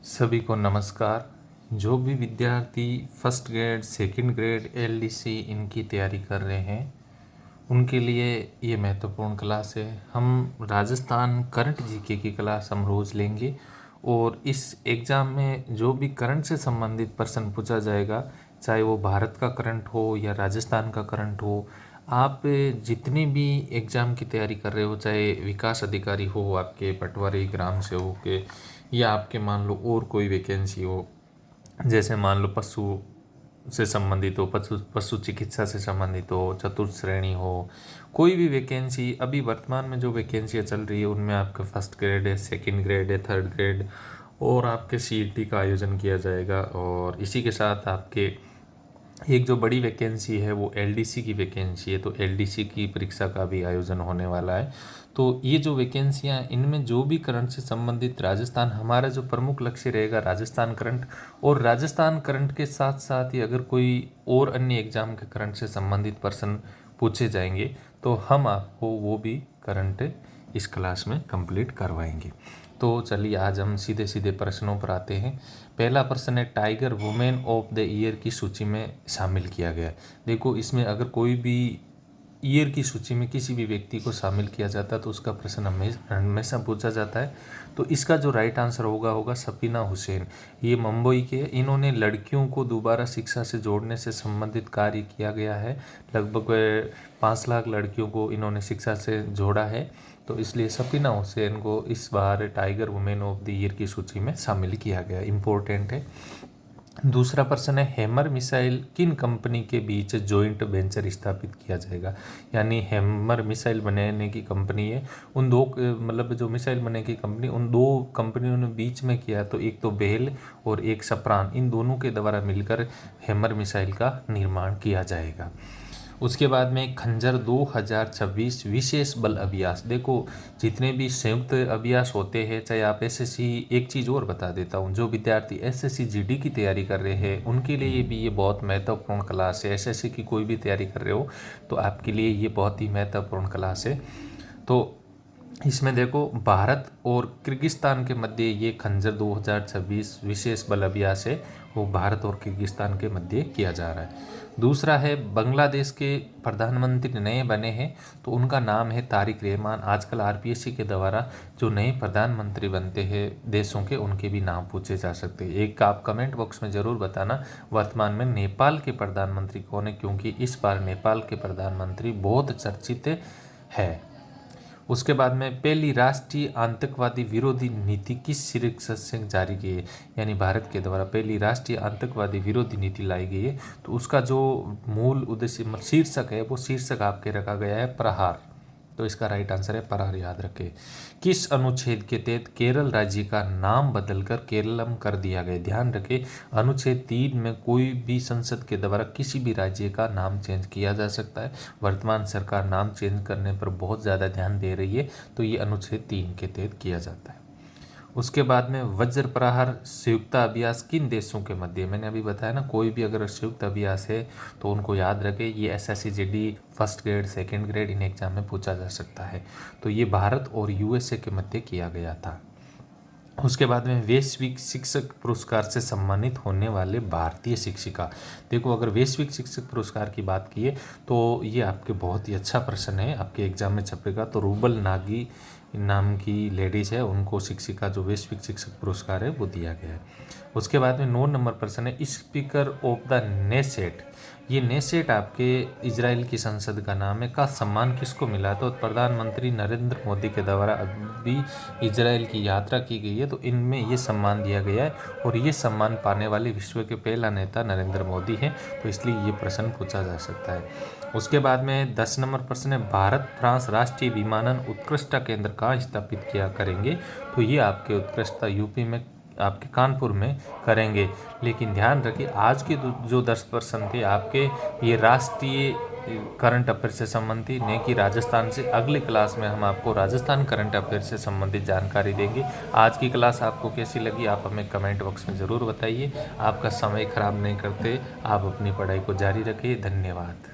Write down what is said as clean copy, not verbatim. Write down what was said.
सभी को नमस्कार। जो भी विद्यार्थी first grade, second grade, LDC इनकी तैयारी कर रहे हैं उनके लिए ये महत्वपूर्ण क्लास है। हम राजस्थान करंट जीके की क्लास हम रोज़ लेंगे और इस एग्ज़ाम में जो भी करंट से संबंधित प्रश्न पूछा जाएगा, चाहे वो भारत का करंट हो या राजस्थान का करंट हो, आप जितनी भी एग्ज़ाम की तैयारी कर रहे हो, चाहे विकास अधिकारी हो आपके पटवारी ग्राम सेवक के, या आपके मान लो और कोई वैकेंसी हो, जैसे मान लो पशु से संबंधित हो, पशु चिकित्सा से संबंधित हो, चतुर्थ श्रेणी हो, कोई भी वैकेंसी अभी वर्तमान में जो वैकेंसियाँ चल रही है उनमें आपका फर्स्ट ग्रेड है, सेकंड ग्रेड है, थर्ड ग्रेड और आपके सीईटी का आयोजन किया जाएगा। और इसी के साथ आपके एक जो बड़ी वैकेंसी है वो एलडीसी की वैकेंसी है, तो एलडीसी की परीक्षा का भी आयोजन होने वाला है। तो ये जो वैकेंसियाँ, इनमें जो भी करंट से संबंधित राजस्थान, हमारा जो प्रमुख लक्ष्य रहेगा राजस्थान करंट, और राजस्थान करंट के साथ साथ ही अगर कोई और अन्य एग्जाम के करंट से संबंधित प्रश्न पूछे जाएंगे तो हम आपको वो भी करंट इस क्लास में कंप्लीट करवाएंगे। तो चलिए आज हम सीधे सीधे प्रश्नों पर आते हैं। पहला प्रश्न है, tiger women of the year की सूची में शामिल किया गया। देखो, इसमें अगर कोई भी ईयर की सूची में किसी भी व्यक्ति को शामिल किया जाता है तो उसका प्रश्न हमेशा पूछा जाता है। तो इसका जो राइट आंसर होगा सफीना हुसैन। ये मुंबई के, इन्होंने लड़कियों को दोबारा शिक्षा से जोड़ने से संबंधित कार्य किया गया है। लगभग 5 लाख लड़कियों को इन्होंने शिक्षा से जोड़ा है, तो इसलिए सफीना हुसैन को इस बार tiger women of the year की सूची में शामिल किया गया। इम्पोर्टेंट है। दूसरा प्रश्न है, हैमर मिसाइल किन कंपनी के बीच जॉइंट वेंचर स्थापित किया जाएगा। यानी हैमर मिसाइल बनाने की कंपनी है, उन दो मतलब जो मिसाइल बनाने की कंपनी, उन दो कंपनियों ने बीच में किया, तो एक तो बेल और एक सप्रान, इन दोनों के द्वारा मिलकर हैमर मिसाइल का निर्माण किया जाएगा। उसके बाद में खंजर 2026 विशेष बल अभ्यास। देखो, जितने भी संयुक्त अभ्यास होते हैं, चाहे आप एसएससी, एक चीज़ और बता देता हूँ, जो विद्यार्थी एसएससी जीडी की तैयारी कर रहे हैं उनके लिए भी ये बहुत महत्वपूर्ण क्लास है। एसएससी की कोई भी तैयारी कर रहे हो तो आपके लिए ये बहुत ही महत्वपूर्ण क्लास है। तो इसमें देखो, भारत और किर्गिस्तान के मध्य ये खंजर 2026 विशेष बल अभ्यास है, वो भारत और किर्गिस्तान के मध्य किया जा रहा है। दूसरा है, बांग्लादेश के प्रधानमंत्री नए बने हैं, तो उनका नाम है तारिक रहमान। आजकल आरपीएससी के द्वारा जो नए प्रधानमंत्री बनते हैं देशों के, उनके भी नाम पूछे जा सकते हैं। एक आप कमेंट बॉक्स में ज़रूर बताना वर्तमान में नेपाल के प्रधानमंत्री कौन है, क्योंकि इस बार नेपाल के प्रधानमंत्री बहुत चर्चित है। उसके बाद में, पहली राष्ट्रीय आतंकवादी विरोधी नीति किस शीर्षक से जारी की है। यानी भारत के द्वारा पहली राष्ट्रीय आतंकवादी विरोधी नीति लाई गई है, तो उसका जो मूल उद्देश्य शीर्षक है, वो शीर्षक आपके रखा गया है प्रहार। तो इसका राइट आंसर है प्रहार, याद रखें। किस अनुच्छेद के तहत केरल राज्य का नाम बदलकर केरलम कर दिया गया। ध्यान रखें, अनुच्छेद 3 में कोई भी संसद के द्वारा किसी भी राज्य का नाम चेंज किया जा सकता है। वर्तमान सरकार नाम चेंज करने पर बहुत ज़्यादा ध्यान दे रही है, तो ये अनुच्छेद 3 के तहत किया जाता है। उसके बाद में, वज्र प्रहार संयुक्त अभ्यास किन देशों के मध्य। मैंने अभी बताया ना, कोई भी अगर संयुक्त अभ्यास है तो उनको याद रखें, ये SSC GD first grade, second grade, in exam में पूछा जा सकता है। तो ये भारत और यूएसए के मध्य किया गया था। उसके बाद में, वैश्विक शिक्षक पुरस्कार से सम्मानित होने वाले भारतीय शिक्षिका। देखो, अगर वैश्विक शिक्षक पुरस्कार की बात की है तो ये आपके बहुत ही अच्छा प्रश्न है, आपके एग्जाम में छपेगा। तो रूबल नागी नाम की लेडीज है, उनको शिक्षिका जो वैश्विक शिक्षक पुरस्कार है वो दिया गया है। उसके बाद में 9 नंबर प्रश्न है, स्पीकर ऑफ द नेसेट। ये नेसेट आपके इजराइल की संसद का नाम है, का सम्मान किसको मिला। तो प्रधानमंत्री नरेंद्र मोदी के द्वारा अभी इजराइल की यात्रा की गई है, तो इनमें ये सम्मान दिया गया है, और ये सम्मान पाने वाले विश्व के पहला नेता नरेंद्र मोदी हैं, तो इसलिए ये प्रश्न पूछा जा सकता है। उसके बाद में 10 नंबर प्रश्न है, भारत फ्रांस राष्ट्रीय विमानन उत्कृष्टता केंद्र कहाँ स्थापित किया करेंगे। तो ये आपके उत्कृष्टता यूपी में, आपके कानपुर में करेंगे। लेकिन ध्यान रखिए, आज के जो 10 प्रश्न थे आपके, ये राष्ट्रीय करंट अफेयर से संबंधित, नहीं कि राजस्थान से। अगली क्लास में हम आपको राजस्थान करंट अफेयर से संबंधित जानकारी देंगे। आज की क्लास आपको कैसी लगी, आप हमें कमेंट बॉक्स में ज़रूर बताइए। आपका समय खराब नहीं करते, आप अपनी पढ़ाई को जारी रखिए। धन्यवाद।